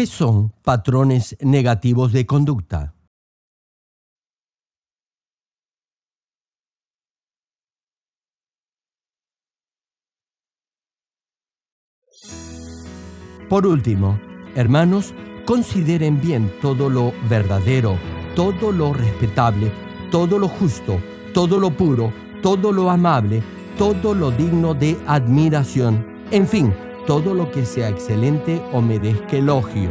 ¿Qué son patrones negativos de conducta? Por último, hermanos, consideren bien todo lo verdadero, todo lo respetable, todo lo justo, todo lo puro, todo lo amable, todo lo digno de admiración, en fin, todo lo que sea excelente o merezca elogio.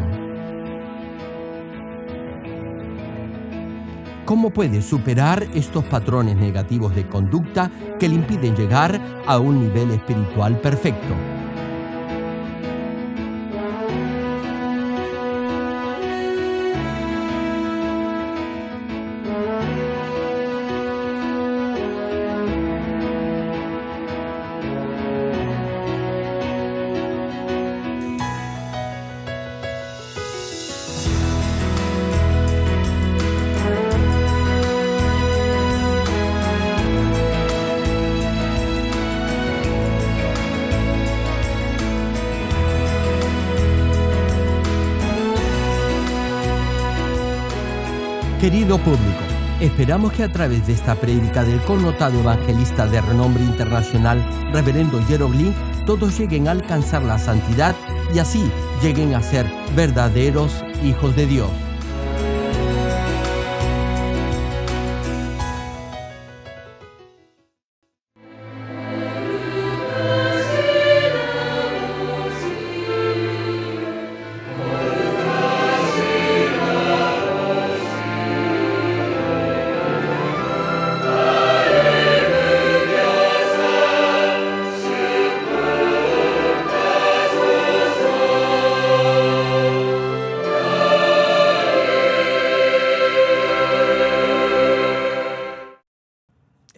¿Cómo puede superar estos patrones negativos de conducta que le impiden llegar a un nivel espiritual perfecto? Querido público, esperamos que a través de esta prédica del connotado evangelista de renombre internacional, Reverendo Gerald Lee, todos lleguen a alcanzar la santidad y así lleguen a ser verdaderos hijos de Dios.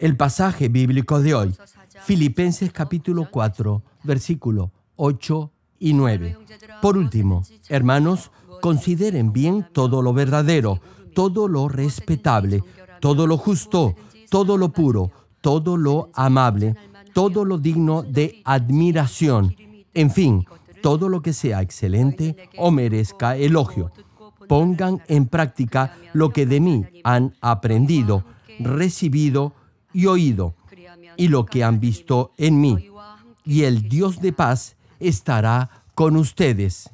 El pasaje bíblico de hoy, Filipenses capítulo 4, versículo 8 y 9. Por último, hermanos, consideren bien todo lo verdadero, todo lo respetable, todo lo justo, todo lo puro, todo lo amable, todo lo digno de admiración, en fin, todo lo que sea excelente o merezca elogio. Pongan en práctica lo que de mí han aprendido, recibido y oído, y lo que han visto en mí, y el Dios de paz estará con ustedes.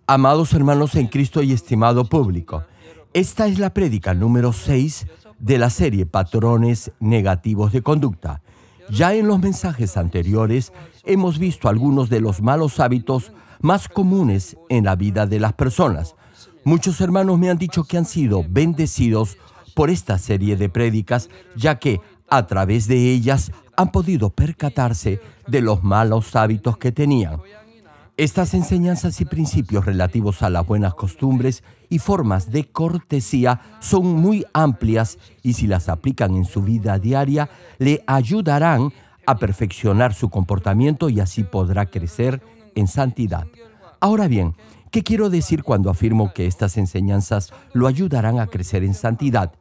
Amados hermanos en Cristo y estimado público, esta es la prédica número 6 de la serie Patrones Negativos de Conducta. Ya en los mensajes anteriores hemos visto algunos de los malos hábitos más comunes en la vida de las personas. Muchos hermanos me han dicho que han sido bendecidos por esta serie de prédicas, ya que a través de ellas han podido percatarse de los malos hábitos que tenían. Estas enseñanzas y principios relativos a las buenas costumbres y formas de cortesía son muy amplias y si las aplican en su vida diaria, le ayudarán a perfeccionar su comportamiento y así podrá crecer en santidad. Ahora bien, ¿qué quiero decir cuando afirmo que estas enseñanzas lo ayudarán a crecer en santidad?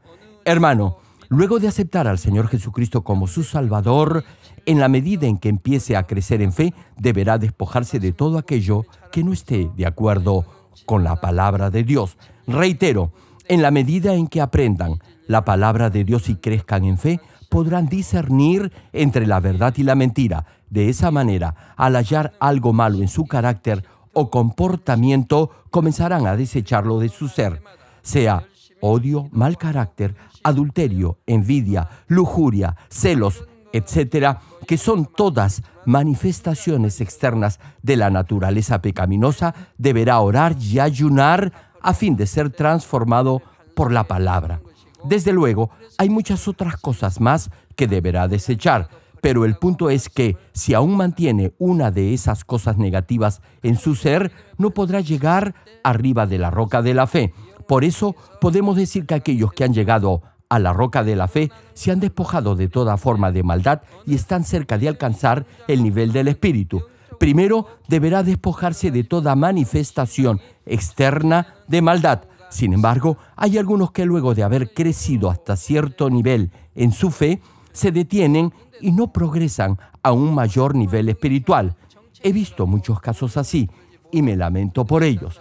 Hermano, luego de aceptar al Señor Jesucristo como su Salvador, en la medida en que empiece a crecer en fe, deberá despojarse de todo aquello que no esté de acuerdo con la palabra de Dios. Reitero, en la medida en que aprendan la palabra de Dios y crezcan en fe, podrán discernir entre la verdad y la mentira. De esa manera, al hallar algo malo en su carácter o comportamiento, comenzarán a desecharlo de su ser, sea odio, mal carácter, adulterio, envidia, lujuria, celos, etcétera, que son todas manifestaciones externas de la naturaleza pecaminosa. Deberá orar y ayunar a fin de ser transformado por la palabra. Desde luego, hay muchas otras cosas más que deberá desechar, pero el punto es que si aún mantiene una de esas cosas negativas en su ser, no podrá llegar arriba de la roca de la fe. Por eso podemos decir que aquellos que han llegado a la roca de la fe se han despojado de toda forma de maldad y están cerca de alcanzar el nivel del Espíritu. Primero, deberá despojarse de toda manifestación externa de maldad. Sin embargo, hay algunos que luego de haber crecido hasta cierto nivel en su fe, se detienen y no progresan a un mayor nivel espiritual. He visto muchos casos así y me lamento por ellos.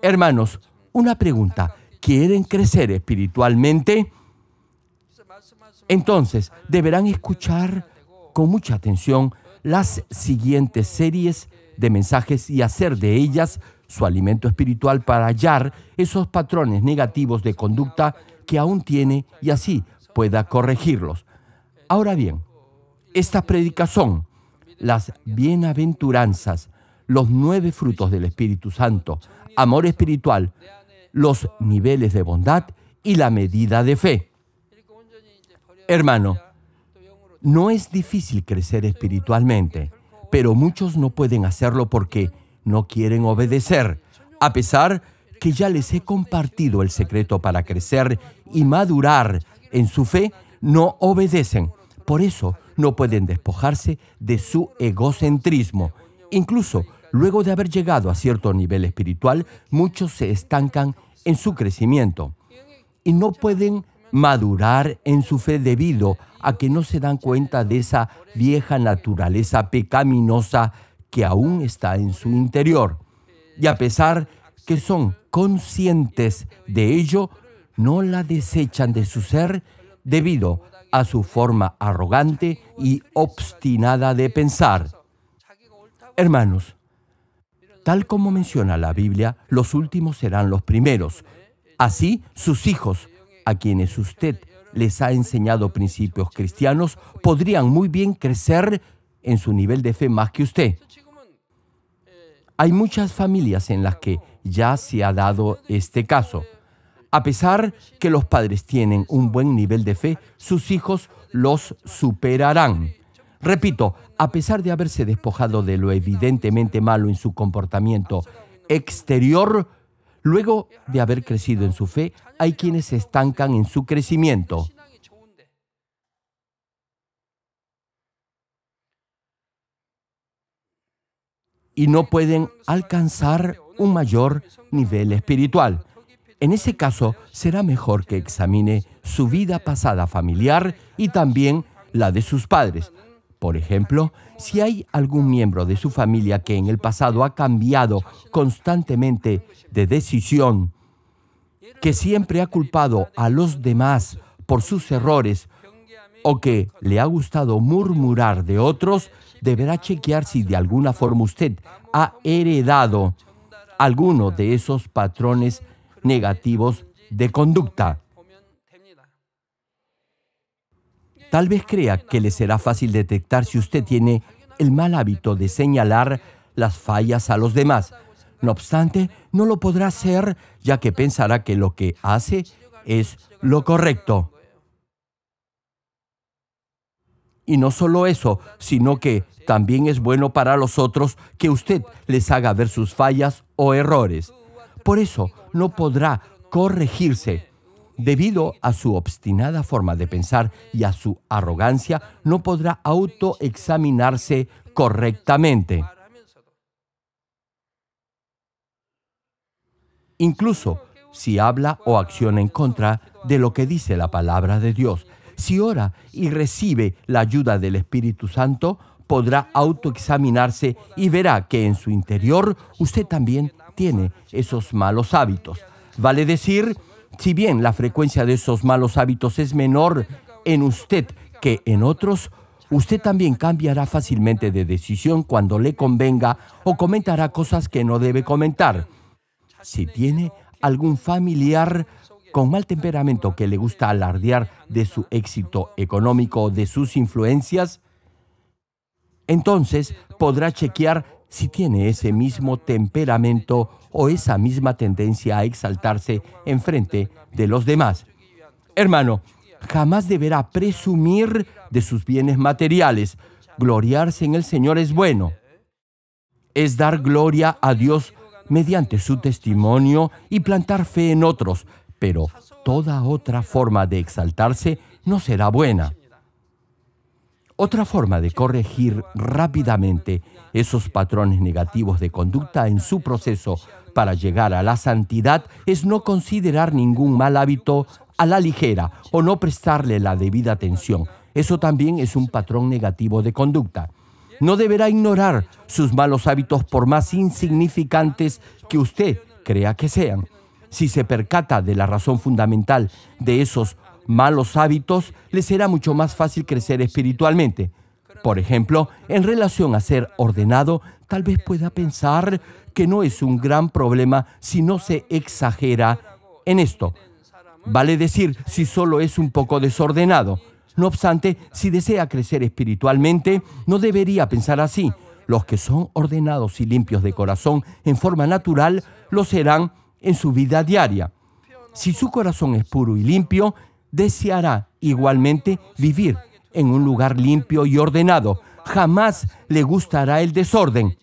Hermanos, una pregunta: ¿quieren crecer espiritualmente? Entonces, deberán escuchar con mucha atención las siguientes series de mensajes y hacer de ellas su alimento espiritual para hallar esos patrones negativos de conducta que aún tiene y así pueda corregirlos. Ahora bien, estas prédicas son las bienaventuranzas, los 9 frutos del Espíritu Santo, amor espiritual, los niveles de bondad y la medida de fe. Hermano, no es difícil crecer espiritualmente, pero muchos no pueden hacerlo porque no quieren obedecer, a pesar que ya les he compartido el secreto para crecer y madurar en su fe. No obedecen. Por eso no pueden despojarse de su egocentrismo. Incluso luego de haber llegado a cierto nivel espiritual, muchos se estancan en su crecimiento y no pueden madurar en su fe debido a que no se dan cuenta de esa vieja naturaleza pecaminosa que aún está en su interior. Y a pesar que son conscientes de ello, no la desechan de su ser debido a su forma arrogante y obstinada de pensar. Hermanos, tal como menciona la Biblia, los últimos serán los primeros. Así, sus hijos, a quienes usted les ha enseñado principios cristianos, podrían muy bien crecer en su nivel de fe más que usted. Hay muchas familias en las que ya se ha dado este caso. A pesar que los padres tienen un buen nivel de fe, sus hijos los superarán. Repito, a pesar de haberse despojado de lo evidentemente malo en su comportamiento exterior, luego de haber crecido en su fe, hay quienes se estancan en su crecimiento. Y no pueden alcanzar un mayor nivel espiritual. En ese caso, será mejor que examine su vida pasada familiar y también la de sus padres. Por ejemplo, si hay algún miembro de su familia que en el pasado ha cambiado constantemente de decisión, que siempre ha culpado a los demás por sus errores o que le ha gustado murmurar de otros, deberá chequear si de alguna forma usted ha heredado alguno de esos patrones negativos de conducta. Tal vez crea que le será fácil detectar si usted tiene el mal hábito de señalar las fallas a los demás. No obstante, no lo podrá hacer, ya que pensará que lo que hace es lo correcto. Y no solo eso, sino que también es bueno para los otros que usted les haga ver sus fallas o errores. Por eso no podrá corregirse. Debido a su obstinada forma de pensar y a su arrogancia, no podrá autoexaminarse correctamente. Incluso si habla o acciona en contra de lo que dice la palabra de Dios. Si ora y recibe la ayuda del Espíritu Santo, podrá autoexaminarse y verá que en su interior usted también tiene esos malos hábitos. Vale decir, si bien la frecuencia de esos malos hábitos es menor en usted que en otros, usted también cambiará fácilmente de decisión cuando le convenga o comentará cosas que no debe comentar. Si tiene algún familiar con mal temperamento que le gusta alardear de su éxito económico o de sus influencias, entonces podrá chequear si tiene ese mismo temperamento o esa misma tendencia a exaltarse en frente de los demás. Hermano, jamás deberá presumir de sus bienes materiales. Gloriarse en el Señor es bueno. Es dar gloria a Dios mediante su testimonio y plantar fe en otros, pero toda otra forma de exaltarse no será buena. Otra forma de corregir rápidamente esos patrones negativos de conducta en su proceso para llegar a la santidad es no considerar ningún mal hábito a la ligera o no prestarle la debida atención. Eso también es un patrón negativo de conducta. No deberá ignorar sus malos hábitos por más insignificantes que usted crea que sean. Si se percata de la razón fundamental de esos malos hábitos, le será mucho más fácil crecer espiritualmente. Por ejemplo, en relación a ser ordenado, tal vez pueda pensar que no es un gran problema si no se exagera en esto. Vale decir, si solo es un poco desordenado. No obstante, si desea crecer espiritualmente, no debería pensar así. Los que son ordenados y limpios de corazón en forma natural, lo serán en su vida diaria. Si su corazón es puro y limpio, deseará igualmente vivir en un lugar limpio y ordenado. Jamás le gustará el desorden.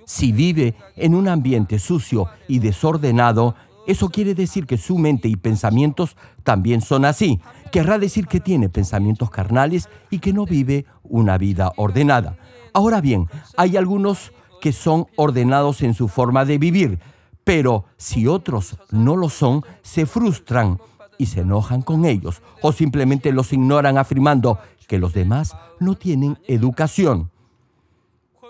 Si vive en un ambiente sucio y desordenado, eso quiere decir que su mente y pensamientos también son así. Querrá decir que tiene pensamientos carnales y que no vive una vida ordenada. Ahora bien, hay algunos que son ordenados en su forma de vivir, pero si otros no lo son, se frustran y se enojan con ellos o simplemente los ignoran afirmando que los demás no tienen educación.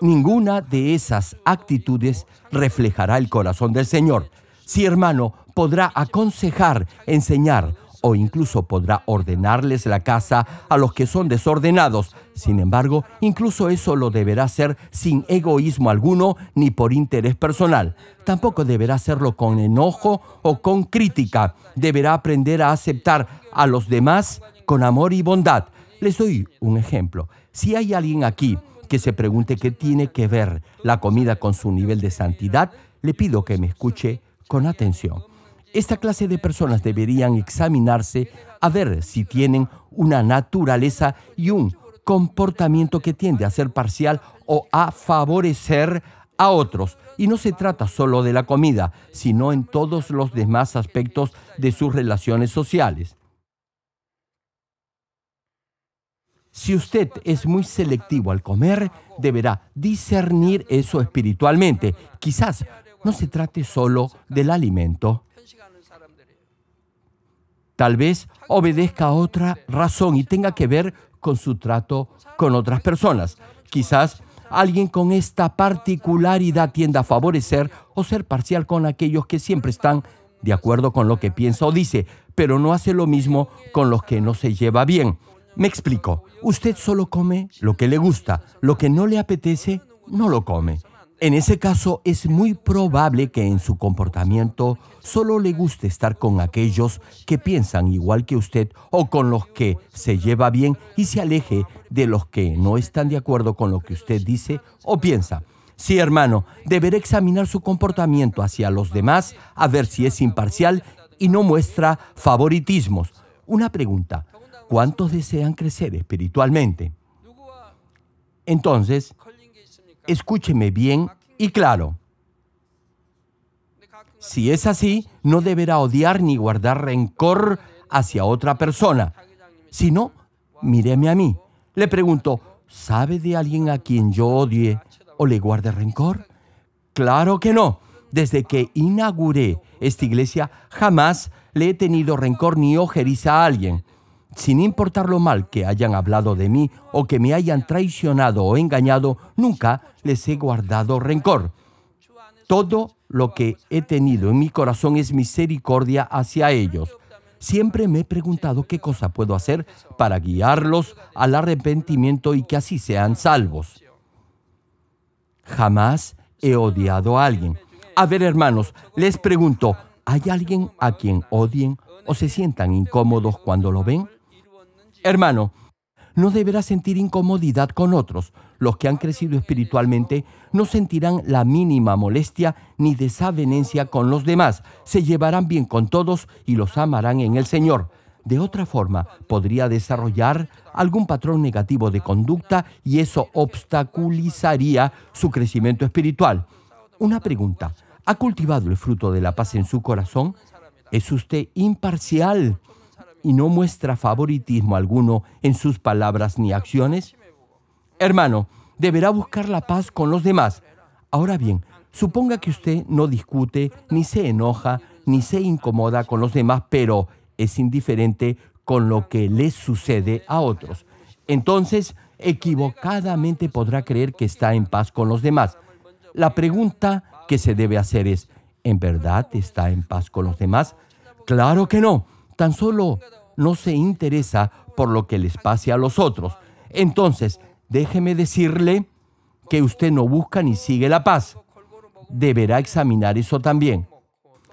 Ninguna de esas actitudes reflejará el corazón del Señor. Sí, hermano, podrá aconsejar, enseñar o incluso podrá ordenarles la casa a los que son desordenados. Sin embargo, incluso eso lo deberá hacer sin egoísmo alguno ni por interés personal. Tampoco deberá hacerlo con enojo o con crítica. Deberá aprender a aceptar a los demás con amor y bondad. Les doy un ejemplo. Si hay alguien aquí que se pregunte qué tiene que ver la comida con su nivel de santidad, le pido que me escuche con atención. Esta clase de personas deberían examinarse a ver si tienen una naturaleza y un comportamiento que tiende a ser parcial o a favorecer a otros. Y no se trata solo de la comida, sino en todos los demás aspectos de sus relaciones sociales. Si usted es muy selectivo al comer, deberá discernir eso espiritualmente. Quizás no se trate solo del alimento. Tal vez obedezca a otra razón y tenga que ver con su trato con otras personas. Quizás alguien con esta particularidad tienda a favorecer o ser parcial con aquellos que siempre están de acuerdo con lo que piensa o dice, pero no hace lo mismo con los que no se lleva bien. Me explico. Usted solo come lo que le gusta. Lo que no le apetece, no lo come. En ese caso, es muy probable que en su comportamiento solo le guste estar con aquellos que piensan igual que usted o con los que se lleva bien y se aleje de los que no están de acuerdo con lo que usted dice o piensa. Sí, hermano, deberá examinar su comportamiento hacia los demás a ver si es imparcial y no muestra favoritismos. Una pregunta: ¿cuántos desean crecer espiritualmente? Entonces, escúcheme bien y claro. Si es así, no deberá odiar ni guardar rencor hacia otra persona. Si no, míreme a mí. Le pregunto, ¿sabe de alguien a quien yo odie o le guarde rencor? Claro que no. Desde que inauguré esta iglesia, jamás le he tenido rencor ni ojeriza a alguien. Sin importar lo mal que hayan hablado de mí o que me hayan traicionado o engañado, nunca les he guardado rencor. Todo lo que he tenido en mi corazón es misericordia hacia ellos. Siempre me he preguntado qué cosa puedo hacer para guiarlos al arrepentimiento y que así sean salvos. Jamás he odiado a alguien. A ver, hermanos, les pregunto, ¿hay alguien a quien odien o se sientan incómodos cuando lo ven? Hermano, no deberá sentir incomodidad con otros. Los que han crecido espiritualmente no sentirán la mínima molestia ni desavenencia con los demás. Se llevarán bien con todos y los amarán en el Señor. De otra forma, podría desarrollar algún patrón negativo de conducta y eso obstaculizaría su crecimiento espiritual. Una pregunta: ¿ha cultivado el fruto de la paz en su corazón? ¿Es usted imparcial y no muestra favoritismo alguno en sus palabras ni acciones? Hermano, deberá buscar la paz con los demás. Ahora bien, suponga que usted no discute, ni se enoja, ni se incomoda con los demás, pero es indiferente con lo que les sucede a otros. Entonces, equivocadamente podrá creer que está en paz con los demás. La pregunta que se debe hacer es, ¿en verdad está en paz con los demás? Claro que no. Tan solo no se interesa por lo que les pase a los otros. Entonces, déjeme decirle que usted no busca ni sigue la paz. Deberá examinar eso también.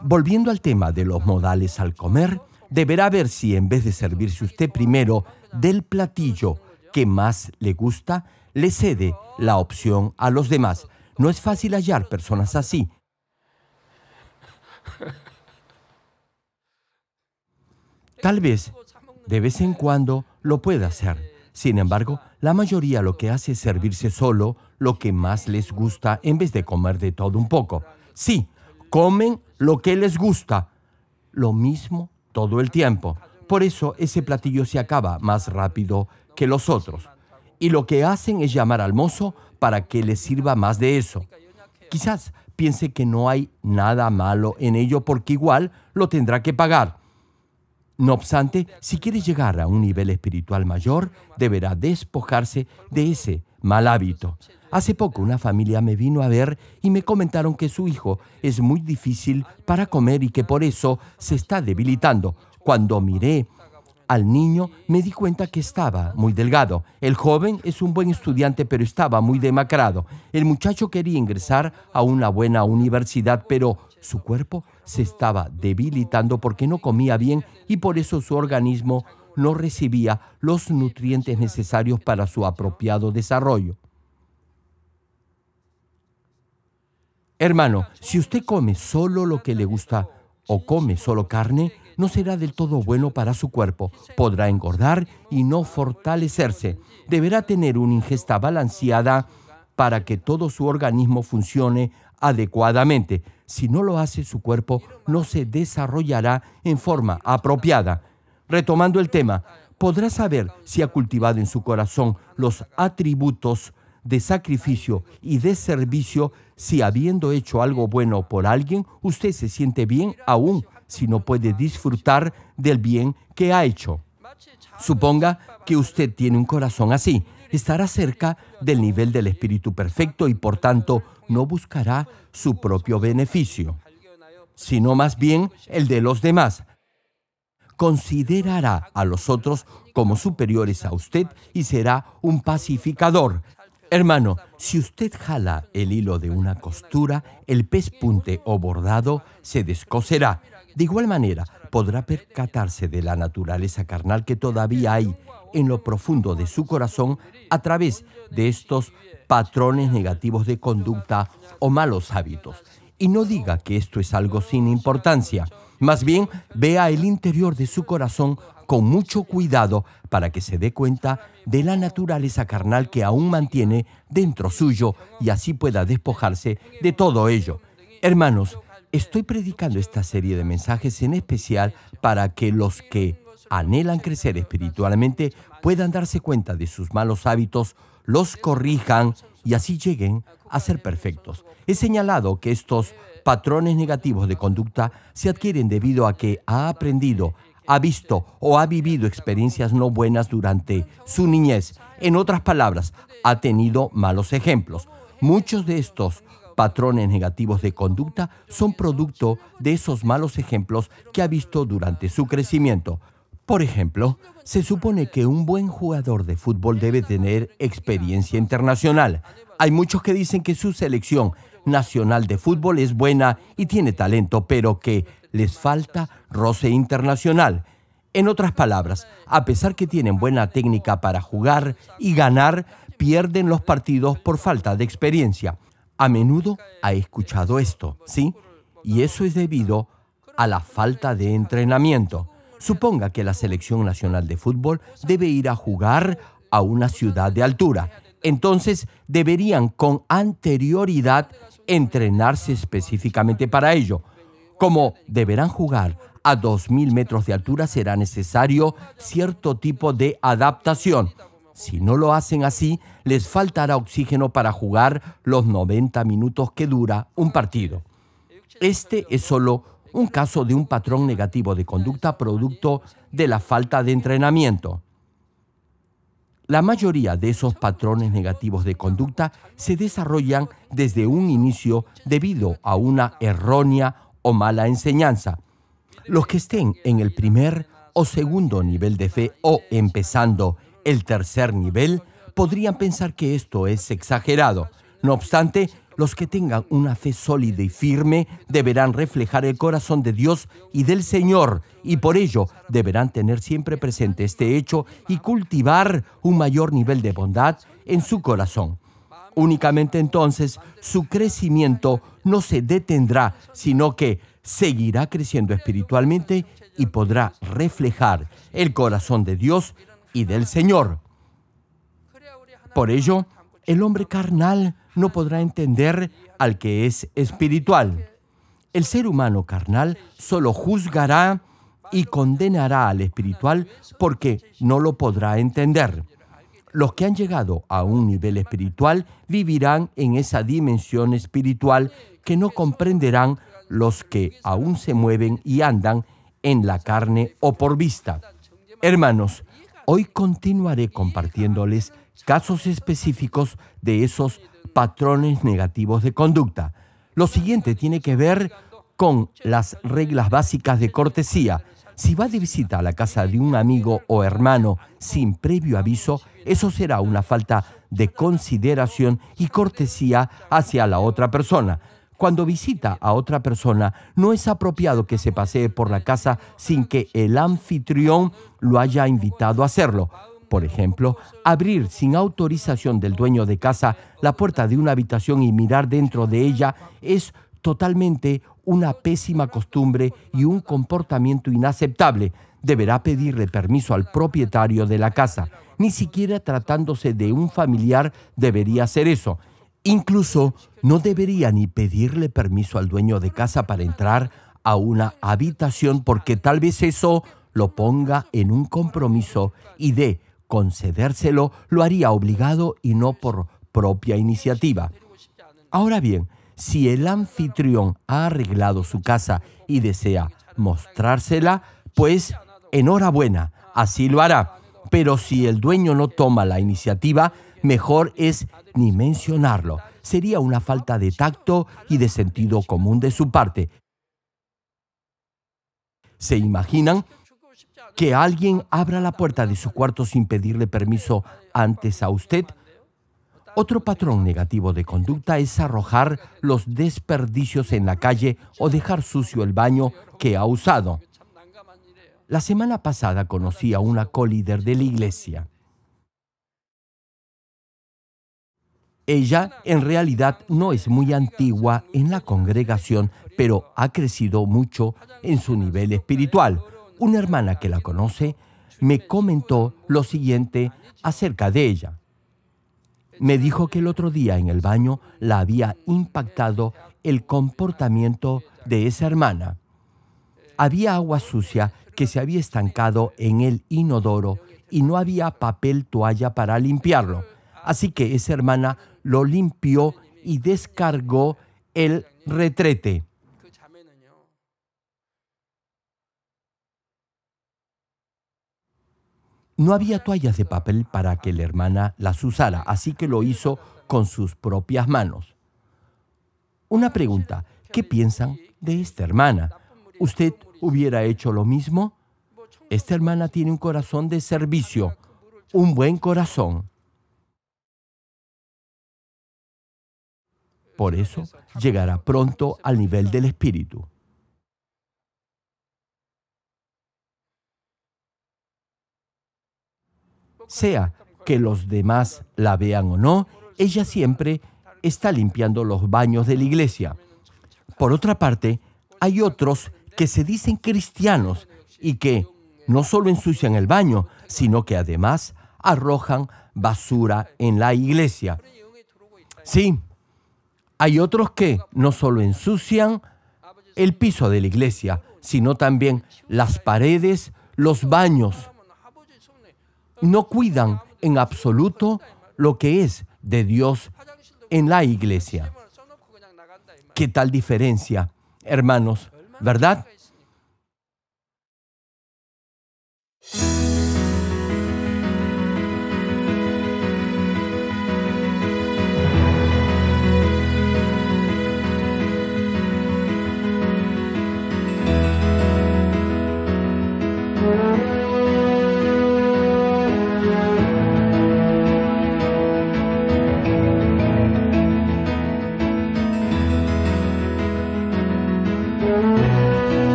Volviendo al tema de los modales al comer, deberá ver si en vez de servirse usted primero del platillo que más le gusta, le cede la opción a los demás. No es fácil hallar personas así. Tal vez, de vez en cuando, lo pueda hacer. Sin embargo, la mayoría lo que hace es servirse solo lo que más les gusta en vez de comer de todo un poco. Sí, comen lo que les gusta, lo mismo todo el tiempo. Por eso ese platillo se acaba más rápido que los otros. Y lo que hacen es llamar al mozo para que les sirva más de eso. Quizás piense que no hay nada malo en ello porque igual lo tendrá que pagar. No obstante, si quiere llegar a un nivel espiritual mayor, deberá despojarse de ese mal hábito. Hace poco una familia me vino a ver y me comentaron que su hijo es muy difícil para comer y que por eso se está debilitando. Cuando miré al niño, me di cuenta que estaba muy delgado. El joven es un buen estudiante, pero estaba muy demacrado. El muchacho quería ingresar a una buena universidad, pero su cuerpo se estaba debilitando porque no comía bien y por eso su organismo no recibía los nutrientes necesarios para su apropiado desarrollo. Hermano, si usted come solo lo que le gusta o come solo carne, no será del todo bueno para su cuerpo. Podrá engordar y no fortalecerse. Deberá tener una ingesta balanceada para que todo su organismo funcione adecuadamente. Si no lo hace, su cuerpo no se desarrollará en forma apropiada. Retomando el tema, podrá saber si ha cultivado en su corazón los atributos de sacrificio y de servicio si habiendo hecho algo bueno por alguien, usted se siente bien aún si no puede disfrutar del bien que ha hecho. Suponga que usted tiene un corazón así. Estará cerca del nivel del espíritu perfecto y por tanto no buscará su propio beneficio, sino más bien el de los demás. Considerará a los otros como superiores a usted y será un pacificador. Hermano, si usted jala el hilo de una costura, el pespunte o bordado se descoserá. De igual manera, podrá percatarse de la naturaleza carnal que todavía hay en lo profundo de su corazón a través de estos patrones negativos de conducta o malos hábitos. Y no diga que esto es algo sin importancia. Más bien, vea el interior de su corazón con mucho cuidado para que se dé cuenta de la naturaleza carnal que aún mantiene dentro suyo y así pueda despojarse de todo ello. Hermanos, estoy predicando esta serie de mensajes en especial para que los que anhelan crecer espiritualmente puedan darse cuenta de sus malos hábitos, los corrijan y así lleguen a ser perfectos. He señalado que estos patrones negativos de conducta se adquieren debido a que ha aprendido, ha visto o ha vivido experiencias no buenas durante su niñez. En otras palabras, ha tenido malos ejemplos. Muchos de estos patrones negativos de conducta son producto de esos malos ejemplos que ha visto durante su crecimiento. Por ejemplo, se supone que un buen jugador de fútbol debe tener experiencia internacional. Hay muchos que dicen que su selección nacional de fútbol es buena y tiene talento, pero que les falta roce internacional. En otras palabras, a pesar que tienen buena técnica para jugar y ganar, pierden los partidos por falta de experiencia. A menudo ha escuchado esto, ¿sí? Y eso es debido a la falta de entrenamiento. Suponga que la selección nacional de fútbol debe ir a jugar a una ciudad de altura. Entonces, deberían con anterioridad entrenarse específicamente para ello. Como deberán jugar a 2.000 metros de altura, será necesario cierto tipo de adaptación. Si no lo hacen así, les faltará oxígeno para jugar los 90 minutos que dura un partido. Este es solo un caso de un patrón negativo de conducta producto de la falta de entrenamiento. La mayoría de esos patrones negativos de conducta se desarrollan desde un inicio debido a una errónea o mala enseñanza. Los que estén en el primer o segundo nivel de fe o empezando el tercer nivel podrían pensar que esto es exagerado. No obstante, los que tengan una fe sólida y firme deberán reflejar el corazón de Dios y del Señor, y por ello deberán tener siempre presente este hecho y cultivar un mayor nivel de bondad en su corazón. Únicamente entonces su crecimiento no se detendrá, sino que seguirá creciendo espiritualmente y podrá reflejar el corazón de Dios y del Señor. Por ello, el hombre carnal no podrá entender al que es espiritual. El ser humano carnal solo juzgará y condenará al espiritual porque no lo podrá entender. Los que han llegado a un nivel espiritual vivirán en esa dimensión espiritual que no comprenderán los que aún se mueven y andan en la carne o por vista. Hermanos, hoy continuaré compartiéndoles casos específicos de esos patrones negativos de conducta. Lo siguiente tiene que ver con las reglas básicas de cortesía. Si va de visita a la casa de un amigo o hermano sin previo aviso, eso será una falta de consideración y cortesía hacia la otra persona. Cuando visita a otra persona, no es apropiado que se pasee por la casa sin que el anfitrión lo haya invitado a hacerlo. Por ejemplo, abrir sin autorización del dueño de casa la puerta de una habitación y mirar dentro de ella es totalmente una pésima costumbre y un comportamiento inaceptable. Deberá pedirle permiso al propietario de la casa. Ni siquiera tratándose de un familiar debería hacer eso. Incluso no debería ni pedirle permiso al dueño de casa para entrar a una habitación porque tal vez eso lo ponga en un compromiso y de concedérselo lo haría obligado y no por propia iniciativa. Ahora bien, si el anfitrión ha arreglado su casa y desea mostrársela, pues enhorabuena, así lo hará. Pero si el dueño no toma la iniciativa, mejor es ni mencionarlo. Sería una falta de tacto y de sentido común de su parte. ¿Se imaginan que alguien abra la puerta de su cuarto sin pedirle permiso antes a usted? Otro patrón negativo de conducta es arrojar los desperdicios en la calle o dejar sucio el baño que ha usado. La semana pasada conocí a una colíder de la iglesia. Ella, en realidad, no es muy antigua en la congregación, pero ha crecido mucho en su nivel espiritual. Una hermana que la conoce me comentó lo siguiente acerca de ella. Me dijo que el otro día en el baño la había impactado el comportamiento de esa hermana. Había agua sucia que se había estancado en el inodoro y no había papel toalla para limpiarlo. Así que esa hermana lo limpió y descargó el retrete. No había toallas de papel para que la hermana las usara, así que lo hizo con sus propias manos. Una pregunta, ¿qué piensan de esta hermana? ¿Usted hubiera hecho lo mismo? Esta hermana tiene un corazón de servicio, un buen corazón. Por eso llegará pronto al nivel del espíritu. Sea que los demás la vean o no, ella siempre está limpiando los baños de la iglesia. Por otra parte, hay otros que se dicen cristianos y que no solo ensucian el baño, sino que además arrojan basura en la iglesia. Sí, hay otros que no solo ensucian el piso de la iglesia, sino también las paredes, los baños. No cuidan en absoluto lo que es de Dios en la iglesia. ¿Qué tal diferencia, hermanos? ¿Verdad?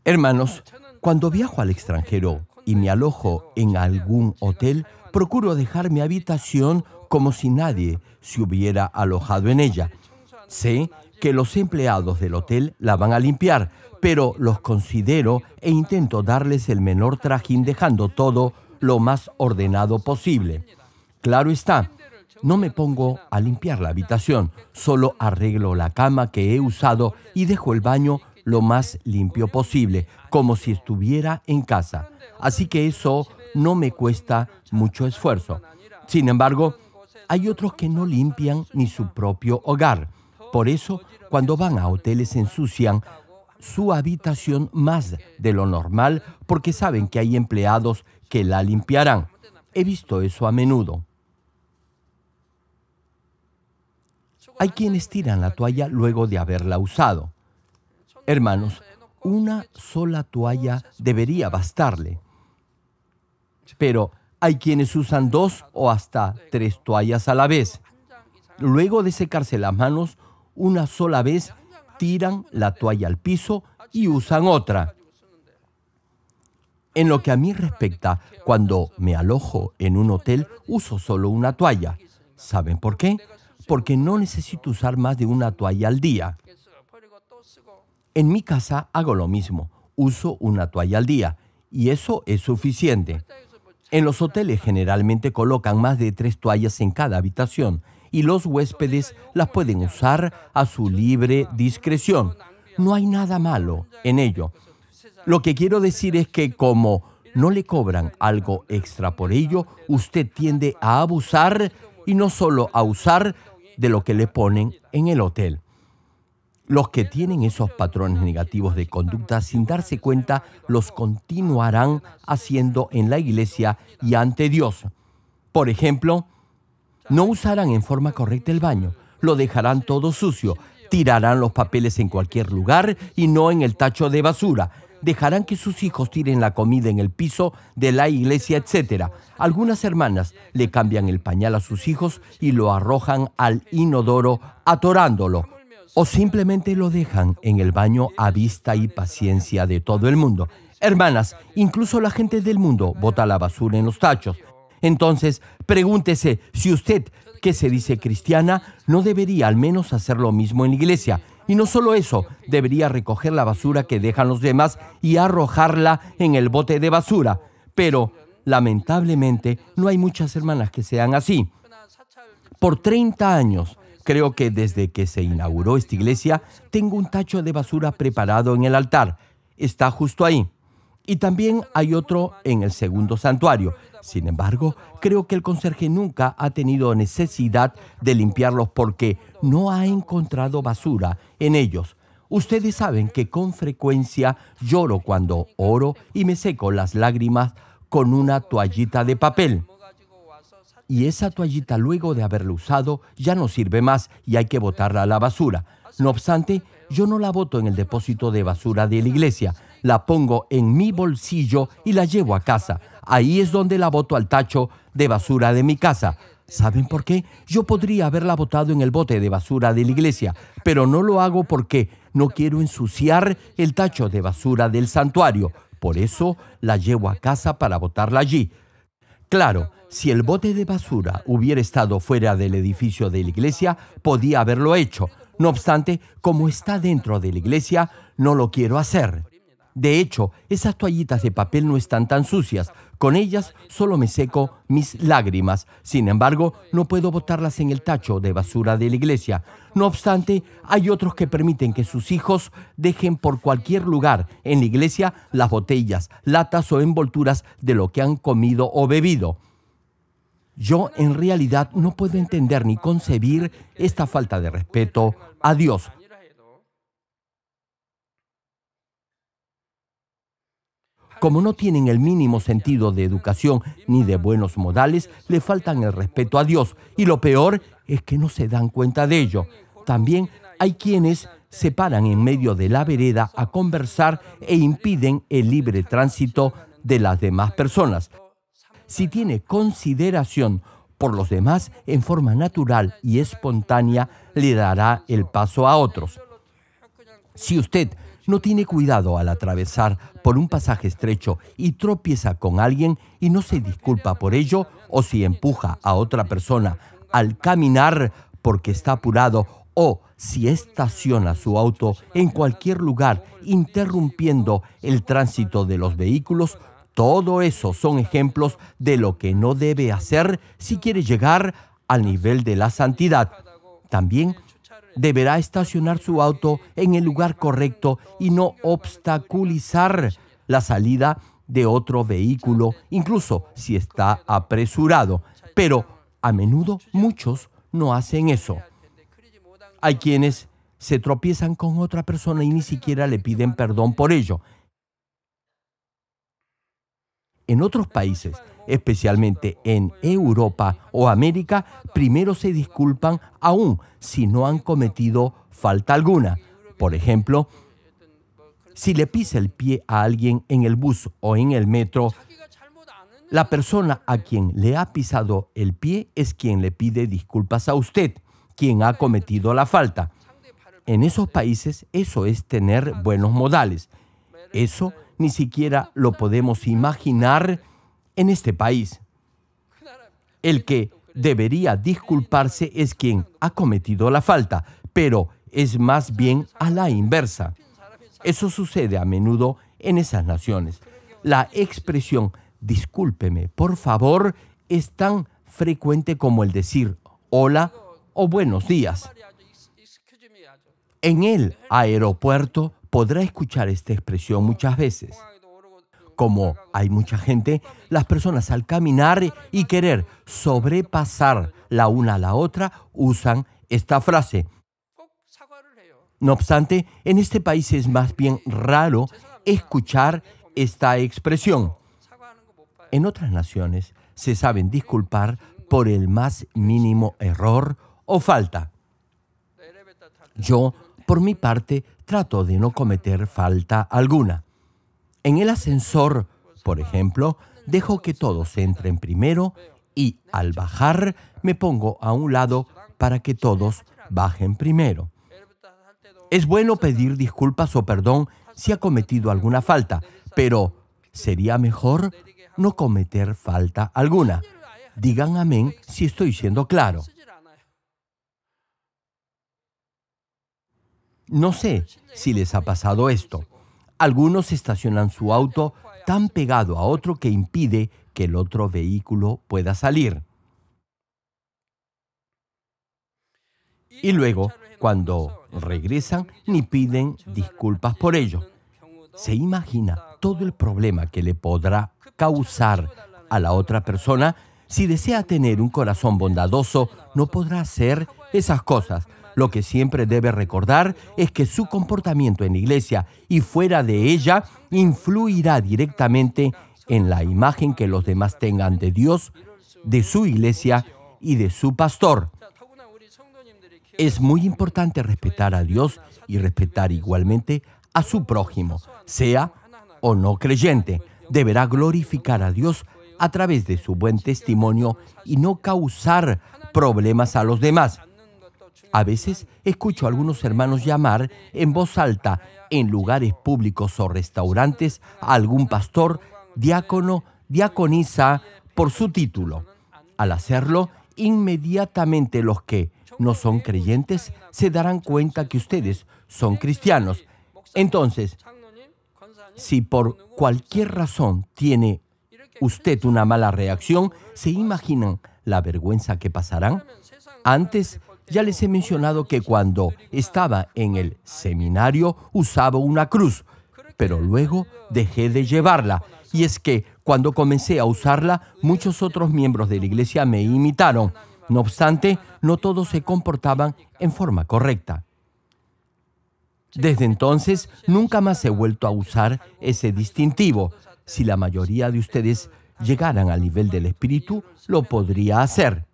Hermanos, cuando viajo al extranjero y me alojo en algún hotel, procuro dejar mi habitación como si nadie se hubiera alojado en ella. Sé que los empleados del hotel la van a limpiar, pero los considero e intento darles el menor trajín dejando todo lo más ordenado posible. Claro está, no me pongo a limpiar la habitación, solo arreglo la cama que he usado y dejo el baño lo más limpio posible, como si estuviera en casa. Así que eso no me cuesta mucho esfuerzo. Sin embargo, hay otros que no limpian ni su propio hogar. Por eso, cuando van a hoteles ensucian su habitación más de lo normal porque saben que hay empleados que la limpiarán. He visto eso a menudo. Hay quienes tiran la toalla luego de haberla usado. Hermanos, una sola toalla debería bastarle. Pero hay quienes usan 2 o hasta 3 toallas a la vez. Luego de secarse las manos, una sola vez tiran la toalla al piso y usan otra. En lo que a mí respecta, cuando me alojo en un hotel, uso solo una toalla. ¿Saben por qué? Porque no necesito usar más de una toalla al día. En mi casa hago lo mismo, uso una toalla al día y eso es suficiente. En los hoteles generalmente colocan más de 3 toallas en cada habitación y los huéspedes las pueden usar a su libre discreción. No hay nada malo en ello. Lo que quiero decir es que como no le cobran algo extra por ello, usted tiende a abusar y no solo a usar de lo que le ponen en el hotel. Los que tienen esos patrones negativos de conducta sin darse cuenta los continuarán haciendo en la iglesia y ante Dios. Por ejemplo, no usarán en forma correcta el baño, lo dejarán todo sucio, tirarán los papeles en cualquier lugar y no en el tacho de basura. Dejarán que sus hijos tiren la comida en el piso de la iglesia, etc. Algunas hermanas le cambian el pañal a sus hijos y lo arrojan al inodoro atorándolo. O simplemente lo dejan en el baño a vista y paciencia de todo el mundo. Hermanas, incluso la gente del mundo bota la basura en los tachos. Entonces, pregúntese si usted, que se dice cristiana, no debería al menos hacer lo mismo en la iglesia. Y no solo eso, debería recoger la basura que dejan los demás y arrojarla en el bote de basura. Pero, lamentablemente, no hay muchas hermanas que sean así. Por 30 años, creo que desde que se inauguró esta iglesia, tengo un tacho de basura preparado en el altar. Está justo ahí. Y también hay otro en el segundo santuario. Sin embargo, creo que el conserje nunca ha tenido necesidad de limpiarlos porque no ha encontrado basura en ellos. Ustedes saben que con frecuencia lloro cuando oro y me seco las lágrimas con una toallita de papel. Y esa toallita, luego de haberla usado, ya no sirve más y hay que botarla a la basura. No obstante, yo no la boto en el depósito de basura de la iglesia. La pongo en mi bolsillo y la llevo a casa. Ahí es donde la boto al tacho de basura de mi casa. ¿Saben por qué? Yo podría haberla botado en el bote de basura de la iglesia, pero no lo hago porque no quiero ensuciar el tacho de basura del santuario. Por eso la llevo a casa para botarla allí. Claro, si el bote de basura hubiera estado fuera del edificio de la iglesia, podía haberlo hecho. No obstante, como está dentro de la iglesia, no lo quiero hacer. De hecho, esas toallitas de papel no están tan sucias. Con ellas solo me seco mis lágrimas. Sin embargo, no puedo botarlas en el tacho de basura de la iglesia. No obstante, hay otros que permiten que sus hijos dejen por cualquier lugar en la iglesia las botellas, latas o envolturas de lo que han comido o bebido. Yo, en realidad, no puedo entender ni concebir esta falta de respeto a Dios. Como no tienen el mínimo sentido de educación ni de buenos modales, le faltan el respeto a Dios. Y lo peor es que no se dan cuenta de ello. También hay quienes se paran en medio de la vereda a conversar e impiden el libre tránsito de las demás personas. Si tiene consideración por los demás, en forma natural y espontánea, le dará el paso a otros. Si usted no tiene cuidado al atravesar por un pasaje estrecho y tropieza con alguien y no se disculpa por ello, o si empuja a otra persona al caminar porque está apurado, o si estaciona su auto en cualquier lugar interrumpiendo el tránsito de los vehículos, todo eso son ejemplos de lo que no debe hacer si quiere llegar al nivel de la santidad. También deberá estacionar su auto en el lugar correcto y no obstaculizar la salida de otro vehículo, incluso si está apresurado. Pero a menudo muchos no hacen eso. Hay quienes se tropiezan con otra persona y ni siquiera le piden perdón por ello. En otros países, especialmente en Europa o América, primero se disculpan aún si no han cometido falta alguna. Por ejemplo, si le pisa el pie a alguien en el bus o en el metro, la persona a quien le ha pisado el pie es quien le pide disculpas a usted, quien ha cometido la falta. En esos países, eso es tener buenos modales. Eso ni siquiera lo podemos imaginar en este país. El que debería disculparse es quien ha cometido la falta, pero es más bien a la inversa. Eso sucede a menudo en esas naciones. La expresión "discúlpeme, por favor" es tan frecuente como el decir hola o buenos días. En el aeropuerto, podrá escuchar esta expresión muchas veces. Como hay mucha gente, las personas al caminar y querer sobrepasar la una a la otra usan esta frase. No obstante, en este país es más bien raro escuchar esta expresión. En otras naciones se saben disculpar por el más mínimo error o falta. Yo, por mi parte, trato de no cometer falta alguna. En el ascensor, por ejemplo, dejo que todos entren primero y al bajar me pongo a un lado para que todos bajen primero. Es bueno pedir disculpas o perdón si ha cometido alguna falta, pero sería mejor no cometer falta alguna. Digan amén si estoy siendo claro. No sé si les ha pasado esto. Algunos estacionan su auto tan pegado a otro que impide que el otro vehículo pueda salir. Y luego, cuando regresan, ni piden disculpas por ello. ¿Se imagina todo el problema que le podrá causar a la otra persona? Si desea tener un corazón bondadoso, no podrá hacer esas cosas. Lo que siempre debe recordar es que su comportamiento en la iglesia y fuera de ella influirá directamente en la imagen que los demás tengan de Dios, de su iglesia y de su pastor. Es muy importante respetar a Dios y respetar igualmente a su prójimo, sea o no creyente. Deberá glorificar a Dios a través de su buen testimonio y no causar problemas a los demás. A veces escucho a algunos hermanos llamar en voz alta en lugares públicos o restaurantes a algún pastor, diácono, diaconisa por su título. Al hacerlo, inmediatamente los que no son creyentes se darán cuenta que ustedes son cristianos. Entonces, si por cualquier razón tiene usted una mala reacción, ¿se imaginan la vergüenza que pasarán? Antes, ya les he mencionado que cuando estaba en el seminario usaba una cruz, pero luego dejé de llevarla. Y es que cuando comencé a usarla, muchos otros miembros de la iglesia me imitaron. No obstante, no todos se comportaban en forma correcta. Desde entonces, nunca más he vuelto a usar ese distintivo. Si la mayoría de ustedes llegaran al nivel del Espíritu, lo podría hacer.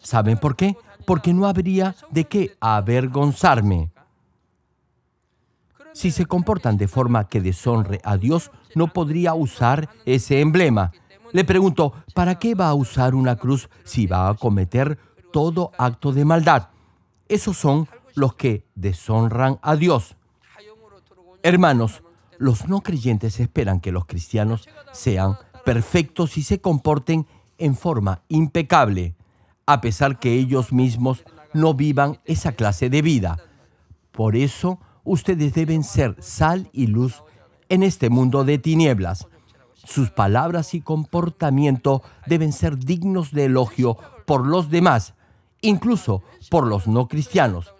¿Saben por qué? Porque no habría de qué avergonzarme. Si se comportan de forma que deshonre a Dios, no podría usar ese emblema. Le pregunto, ¿para qué va a usar una cruz si va a cometer todo acto de maldad? Esos son los que deshonran a Dios. Hermanos, los no creyentes esperan que los cristianos sean perfectos y se comporten en forma impecable, a pesar que ellos mismos no vivan esa clase de vida. Por eso, ustedes deben ser sal y luz en este mundo de tinieblas. Sus palabras y comportamiento deben ser dignos de elogio por los demás, incluso por los no cristianos.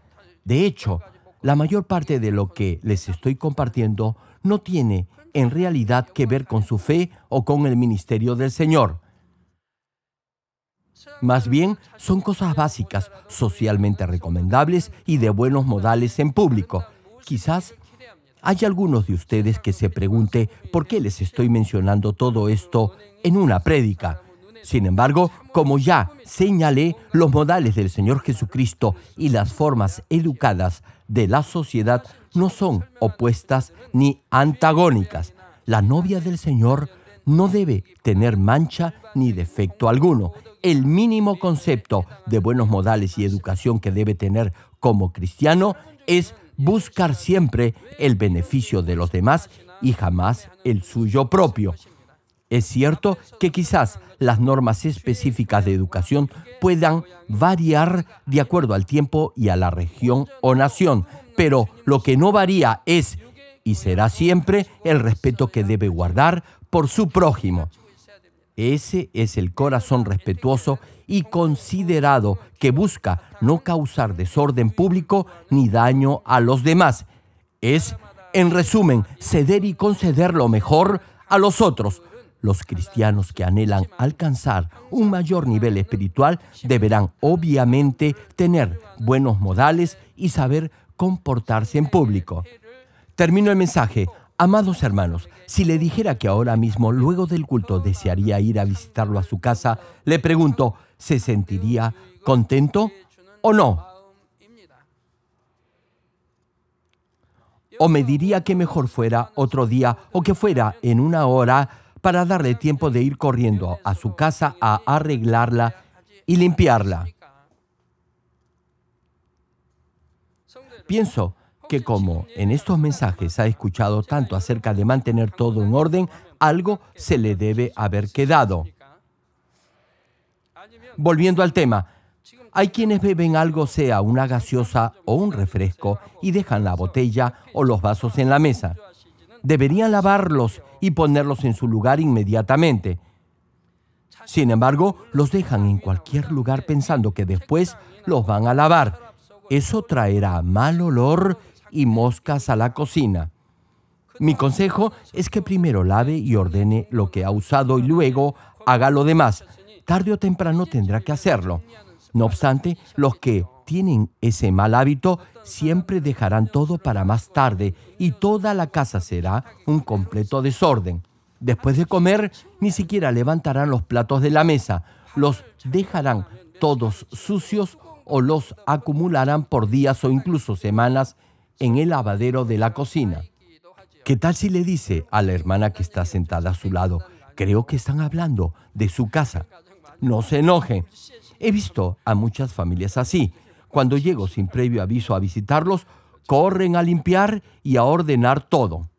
De hecho, la mayor parte de lo que les estoy compartiendo no tiene en realidad que ver con su fe o con el ministerio del Señor. Más bien, son cosas básicas, socialmente recomendables y de buenos modales en público. Quizás hay algunos de ustedes que se pregunte por qué les estoy mencionando todo esto en una prédica. Sin embargo, como ya señalé, los modales del Señor Jesucristo y las formas educadas de la sociedad no son opuestas ni antagónicas. La novia del Señor no debe tener mancha ni defecto alguno. El mínimo concepto de buenos modales y educación que debe tener como cristiano es buscar siempre el beneficio de los demás y jamás el suyo propio. Es cierto que quizás las normas específicas de educación puedan variar de acuerdo al tiempo y a la región o nación, pero lo que no varía es, y será siempre, el respeto que debe guardar por su prójimo. Ese es el corazón respetuoso y considerado que busca no causar desorden público ni daño a los demás. Es, en resumen, ceder y conceder lo mejor a los otros. Los cristianos que anhelan alcanzar un mayor nivel espiritual deberán obviamente tener buenos modales y saber comportarse en público. Termino el mensaje. Amados hermanos, si le dijera que ahora mismo, luego del culto, desearía ir a visitarlo a su casa, le pregunto, ¿se sentiría contento o no? ¿O me diría que mejor fuera otro día o que fuera en una hora para darle tiempo de ir corriendo a su casa a arreglarla y limpiarla? Pienso que como en estos mensajes ha escuchado tanto acerca de mantener todo en orden, algo se le debe haber quedado. Volviendo al tema, hay quienes beben algo, sea una gaseosa o un refresco, y dejan la botella o los vasos en la mesa. Deberían lavarlos y ponerlos en su lugar inmediatamente. Sin embargo, los dejan en cualquier lugar pensando que después los van a lavar. Eso traerá mal olor y moscas a la cocina. Mi consejo es que primero lave y ordene lo que ha usado y luego haga lo demás. Tarde o temprano tendrá que hacerlo. No obstante, los que tienen ese mal hábito siempre dejarán todo para más tarde y toda la casa será un completo desorden. Después de comer, ni siquiera levantarán los platos de la mesa. Los dejarán todos sucios o los acumularán por días o incluso semanas en el lavadero de la cocina. ¿Qué tal si le dice a la hermana que está sentada a su lado, creo que están hablando de su casa? No se enoje. He visto a muchas familias así. Cuando llego sin previo aviso a visitarlos, corren a limpiar y a ordenar todo.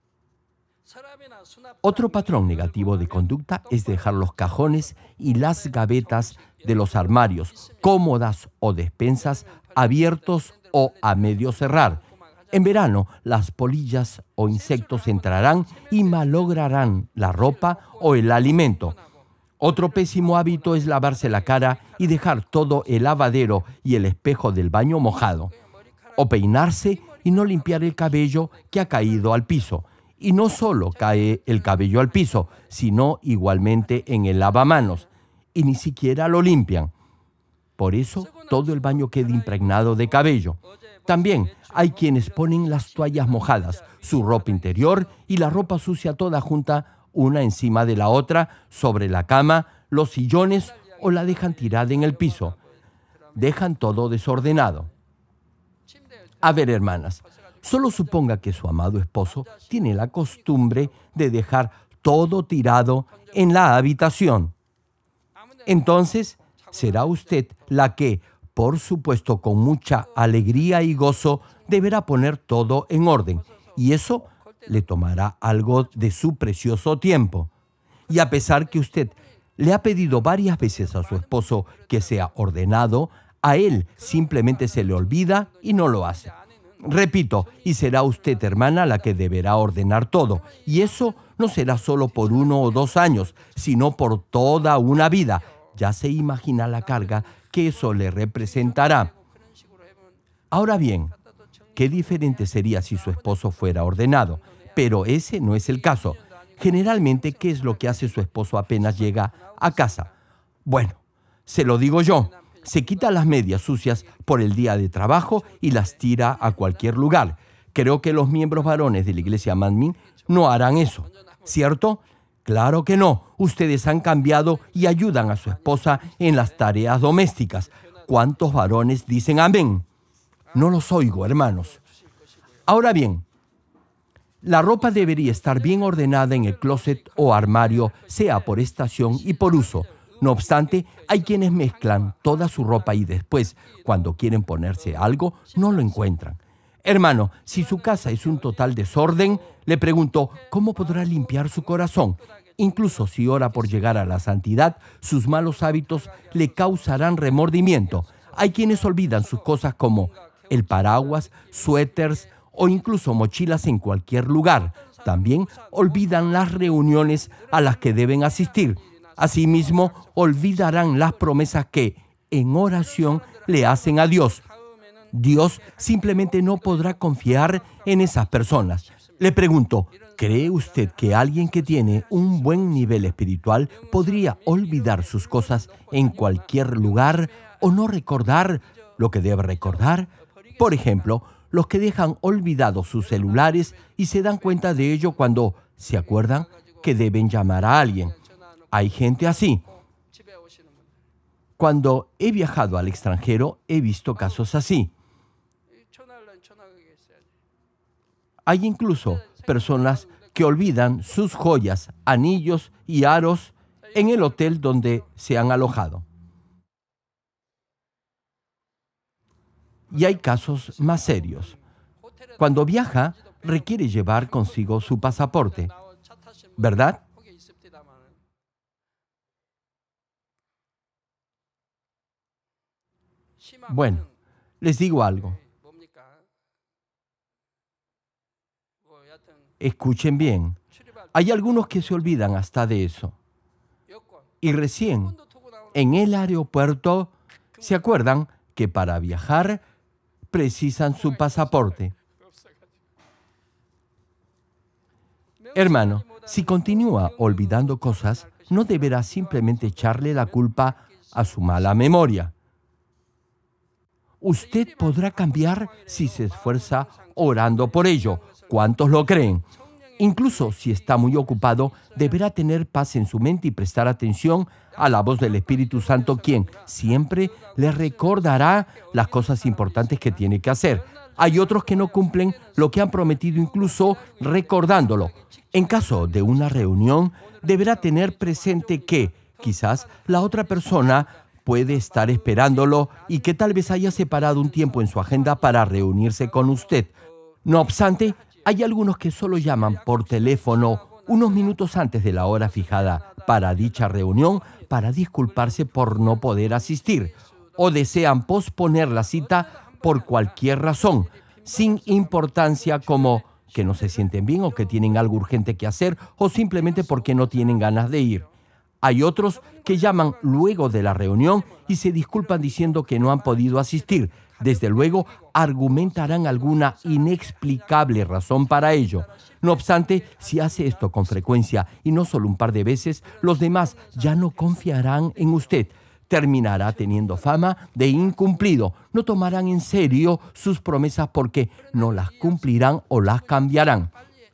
Otro patrón negativo de conducta es dejar los cajones y las gavetas de los armarios, cómodas o despensas abiertos o a medio cerrar. En verano, las polillas o insectos entrarán y malograrán la ropa o el alimento. Otro pésimo hábito es lavarse la cara y dejar todo el lavadero y el espejo del baño mojado. O peinarse y no limpiar el cabello que ha caído al piso. Y no solo cae el cabello al piso, sino igualmente en el lavamanos. Y ni siquiera lo limpian. Por eso, todo el baño queda impregnado de cabello. También hay quienes ponen las toallas mojadas, su ropa interior y la ropa sucia toda junta, una encima de la otra, sobre la cama, los sillones o la dejan tirada en el piso. Dejan todo desordenado. A ver, hermanas, solo suponga que su amado esposo tiene la costumbre de dejar todo tirado en la habitación. Entonces, será usted la que, por supuesto, con mucha alegría y gozo, deberá poner todo en orden. Y eso le tomará algo de su precioso tiempo. Y a pesar que usted le ha pedido varias veces a su esposo que sea ordenado, a él simplemente se le olvida y no lo hace. Repito, y será usted, hermana, la que deberá ordenar todo. Y eso no será solo por 1 o 2 años, sino por toda una vida. Ya se imagina la carga que eso le representará. Ahora bien, qué diferente sería si su esposo fuera ordenado. Pero ese no es el caso. Generalmente, ¿qué es lo que hace su esposo apenas llega a casa? Bueno, se lo digo yo. Se quita las medias sucias por el día de trabajo y las tira a cualquier lugar. Creo que los miembros varones de la iglesia Manmin no harán eso, ¿cierto? Claro que no. Ustedes han cambiado y ayudan a su esposa en las tareas domésticas. ¿Cuántos varones dicen amén? No los oigo, hermanos. Ahora bien, la ropa debería estar bien ordenada en el closet o armario, sea por estación y por uso. No obstante, hay quienes mezclan toda su ropa y después, cuando quieren ponerse algo, no lo encuentran. Hermano, si su casa es un total desorden, le pregunto, ¿cómo podrá limpiar su corazón? Incluso si ora por llegar a la santidad, sus malos hábitos le causarán remordimiento. Hay quienes olvidan sus cosas como el paraguas, suéteres o incluso mochilas en cualquier lugar. También olvidan las reuniones a las que deben asistir. Asimismo, olvidarán las promesas que, en oración, le hacen a Dios. Dios simplemente no podrá confiar en esas personas. Le pregunto, ¿cree usted que alguien que tiene un buen nivel espiritual podría olvidar sus cosas en cualquier lugar o no recordar lo que debe recordar? Por ejemplo, los que dejan olvidados sus celulares y se dan cuenta de ello cuando se acuerdan que deben llamar a alguien. Hay gente así. Cuando he viajado al extranjero, he visto casos así. Hay incluso personas que olvidan sus joyas, anillos y aros en el hotel donde se han alojado. Y hay casos más serios. Cuando viaja, requiere llevar consigo su pasaporte, ¿verdad? Bueno, les digo algo. Escuchen bien. Hay algunos que se olvidan hasta de eso. Y recién, en el aeropuerto, se acuerdan que para viajar precisan su pasaporte. Hermano, si continúa olvidando cosas, no deberá simplemente echarle la culpa a su mala memoria. Usted podrá cambiar si se esfuerza orando por ello. ¿Cuántos lo creen? Incluso si está muy ocupado, deberá tener paz en su mente y prestar atención a la voz del Espíritu Santo, quien siempre le recordará las cosas importantes que tiene que hacer. Hay otros que no cumplen lo que han prometido, incluso recordándolo. En caso de una reunión, deberá tener presente que quizás la otra persona puede estar esperándolo y que tal vez haya separado un tiempo en su agenda para reunirse con usted. No obstante, hay algunos que solo llaman por teléfono unos minutos antes de la hora fijada para dicha reunión para disculparse por no poder asistir, o desean posponer la cita por cualquier razón, sin importancia como que no se sienten bien o que tienen algo urgente que hacer o simplemente porque no tienen ganas de ir. Hay otros que llaman luego de la reunión y se disculpan diciendo que no han podido asistir. Desde luego, argumentarán alguna inexplicable razón para ello. No obstante, si hace esto con frecuencia y no solo un par de veces, los demás ya no confiarán en usted. Terminará teniendo fama de incumplido. No tomarán en serio sus promesas porque no las cumplirán o las cambiarán.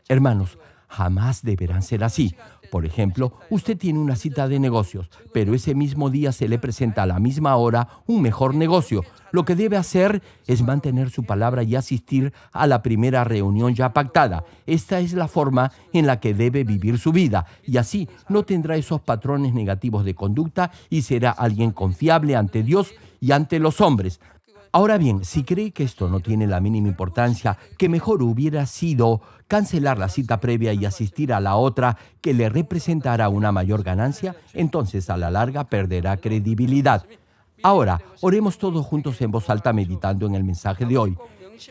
Hermanos, jamás deberán ser así. Por ejemplo, usted tiene una cita de negocios, pero ese mismo día se le presenta a la misma hora un mejor negocio. Lo que debe hacer es mantener su palabra y asistir a la primera reunión ya pactada. Esta es la forma en la que debe vivir su vida, y así no tendrá esos patrones negativos de conducta y será alguien confiable ante Dios y ante los hombres. Ahora bien, si cree que esto no tiene la mínima importancia, que mejor hubiera sido cancelar la cita previa y asistir a la otra que le representará una mayor ganancia, entonces a la larga perderá credibilidad. Ahora, oremos todos juntos en voz alta meditando en el mensaje de hoy.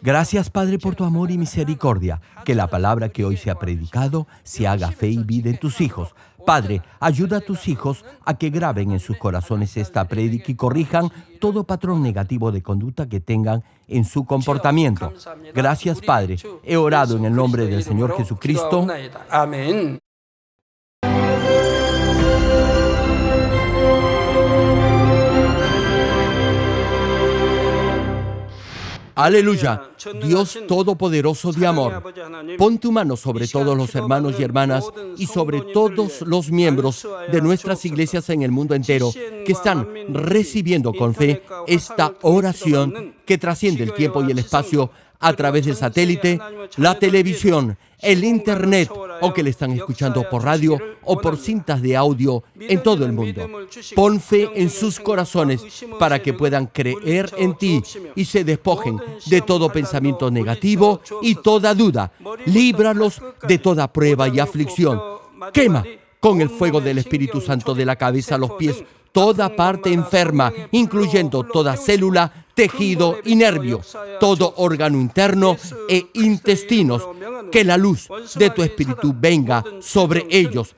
Gracias, Padre, por tu amor y misericordia. Que la palabra que hoy se ha predicado se haga fe y vida en tus hijos. Padre, ayuda a tus hijos a que graben en sus corazones esta prédica y corrijan todo patrón negativo de conducta que tengan en su comportamiento. Gracias, Padre. He orado en el nombre del Señor Jesucristo. Amén. Aleluya, Dios Todopoderoso de amor, pon tu mano sobre todos los hermanos y hermanas y sobre todos los miembros de nuestras iglesias en el mundo entero que están recibiendo con fe esta oración que trasciende el tiempo y el espacio a través del satélite, la televisión, el internet o que le están escuchando por radio o por cintas de audio en todo el mundo. Pon fe en sus corazones para que puedan creer en ti y se despojen de todo pensamiento negativo y toda duda. Líbralos de toda prueba y aflicción. Quema con el fuego del Espíritu Santo de la cabeza a los pies toda parte enferma, incluyendo toda célula, tejido y nervio, todo órgano interno e intestinos. Que la luz de tu Espíritu venga sobre ellos.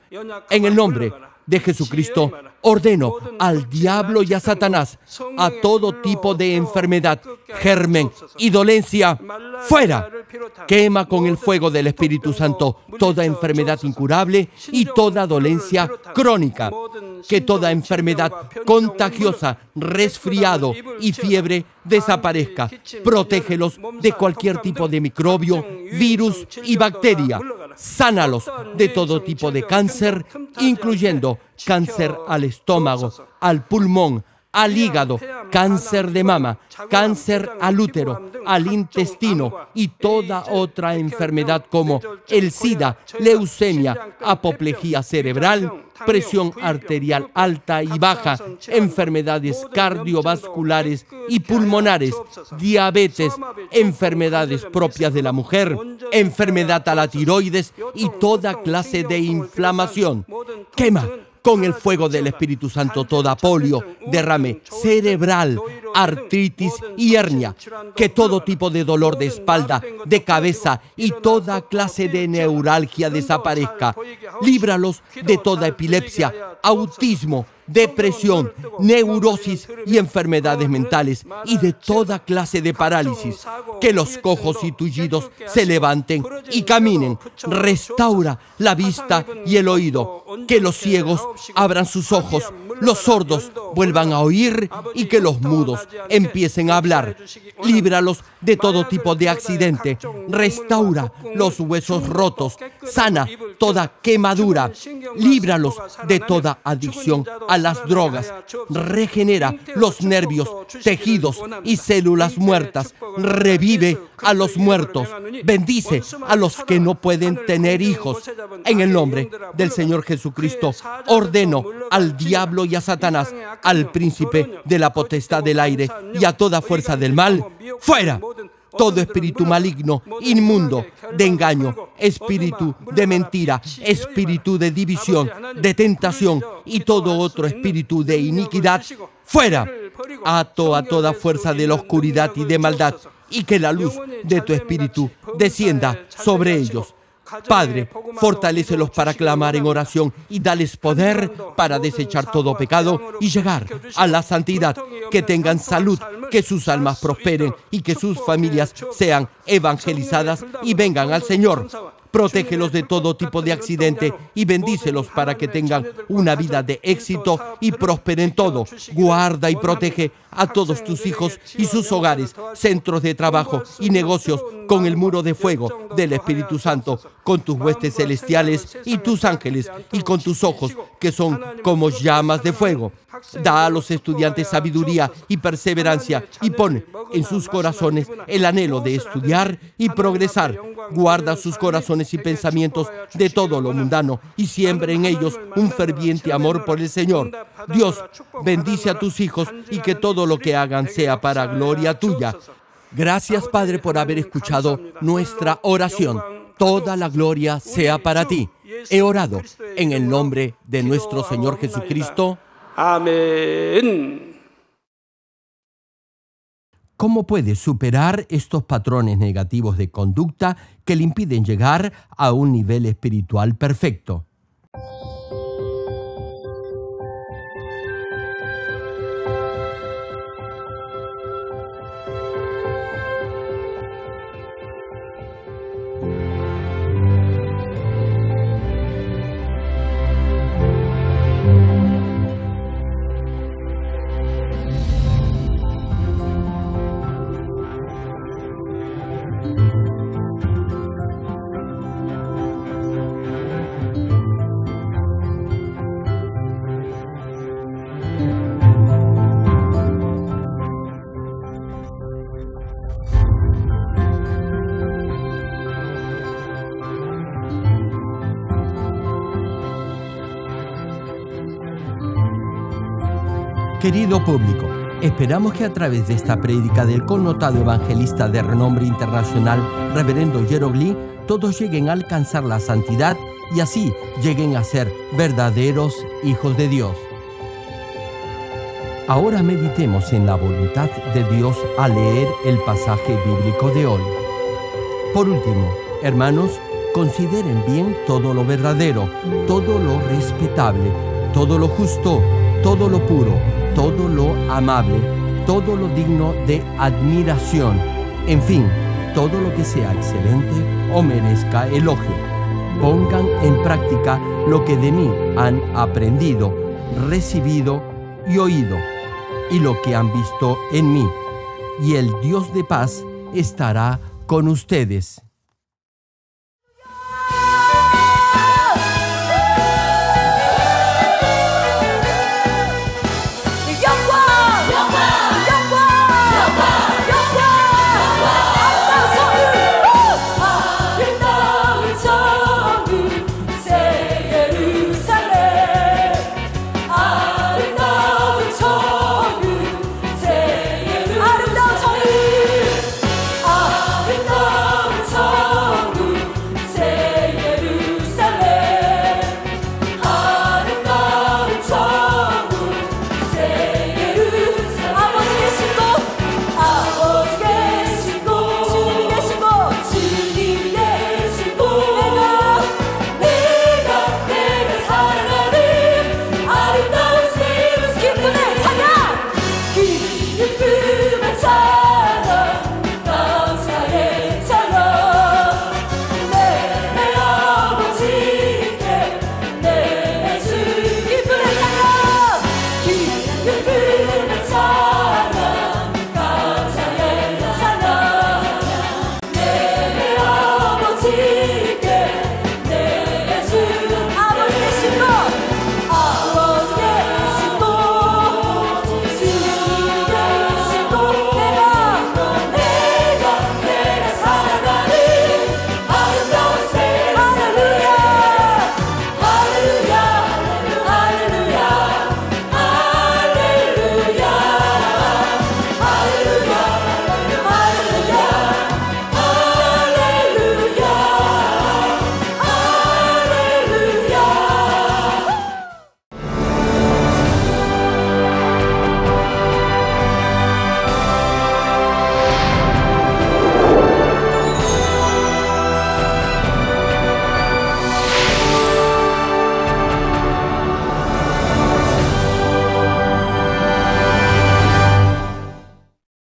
En el nombre de Jesucristo, ordeno al diablo y a Satanás, a todo tipo de enfermedad germen y dolencia, fuera. Quema con el fuego del Espíritu Santo toda enfermedad incurable y toda dolencia crónica. Que toda enfermedad contagiosa, resfriado y fiebre desaparezca. Protégelos de cualquier tipo de microbio, virus y bacteria. Sánalos de todo tipo de cáncer, incluyendo cáncer al estómago, al pulmón, al hígado, cáncer de mama, cáncer al útero, al intestino y toda otra enfermedad como el SIDA, leucemia, apoplejía cerebral, presión arterial alta y baja, enfermedades cardiovasculares y pulmonares, diabetes, enfermedades propias de la mujer, enfermedad a la tiroides y toda clase de inflamación. Quema con el fuego del Espíritu Santo toda polio, derrame cerebral, artritis y hernia. Que todo tipo de dolor de espalda, de cabeza y toda clase de neuralgia desaparezca. Líbralos de toda epilepsia, autismo, depresión, neurosis y enfermedades mentales y de toda clase de parálisis. Que los cojos y tullidos se levanten y caminen. Restaura la vista y el oído. Que los ciegos abran sus ojos, los sordos vuelvan a oír y que los mudos empiecen a hablar. Líbralos de todo tipo de accidente. Restaura los huesos rotos. Sana toda quemadura. Líbralos de toda adicción a las drogas. Regenera los nervios, tejidos y células muertas. Revive a los muertos. Bendice a los que no pueden tener hijos. En el nombre del Señor Jesucristo, ordeno al diablo y a Satanás, al príncipe de la potestad del aire y a toda fuerza del mal, fuera. Todo espíritu maligno, inmundo, de engaño, espíritu de mentira, espíritu de división, de tentación y todo otro espíritu de iniquidad, fuera. Ato a toda fuerza de la oscuridad y de maldad y que la luz de tu espíritu descienda sobre ellos. Padre, fortalécelos para clamar en oración y dales poder para desechar todo pecado y llegar a la santidad. Que tengan salud, que sus almas prosperen y que sus familias sean evangelizadas y vengan al Señor. Protégelos de todo tipo de accidente y bendícelos para que tengan una vida de éxito y prosperen todo. Guarda y protege a todos tus hijos y sus hogares, centros de trabajo y negocios con el muro de fuego del Espíritu Santo, con tus huestes celestiales y tus ángeles y con tus ojos que son como llamas de fuego. Da a los estudiantes sabiduría y perseverancia y pon en sus corazones el anhelo de estudiar y progresar. Guarda sus corazones y pensamientos de todo lo mundano y siembra en ellos un ferviente amor por el Señor. Dios, bendice a tus hijos y que todo lo que hagan sea para gloria tuya. Gracias, Padre, por haber escuchado nuestra oración. Toda la gloria sea para ti. He orado en el nombre de nuestro Señor Jesucristo. Amén. ¿Cómo puede superar estos patrones negativos de conducta que le impiden llegar a un nivel espiritual perfecto? Querido público, esperamos que a través de esta prédica del connotado evangelista de renombre internacional, Reverendo Gerald Lee, todos lleguen a alcanzar la santidad y así lleguen a ser verdaderos hijos de Dios. Ahora meditemos en la voluntad de Dios al leer el pasaje bíblico de hoy. Por último, hermanos, consideren bien todo lo verdadero, todo lo respetable, todo lo justo, todo lo puro, todo lo amable, todo lo digno de admiración, en fin, todo lo que sea excelente o merezca elogio. Pongan en práctica lo que de mí han aprendido, recibido y oído, y lo que han visto en mí, y el Dios de paz estará con ustedes.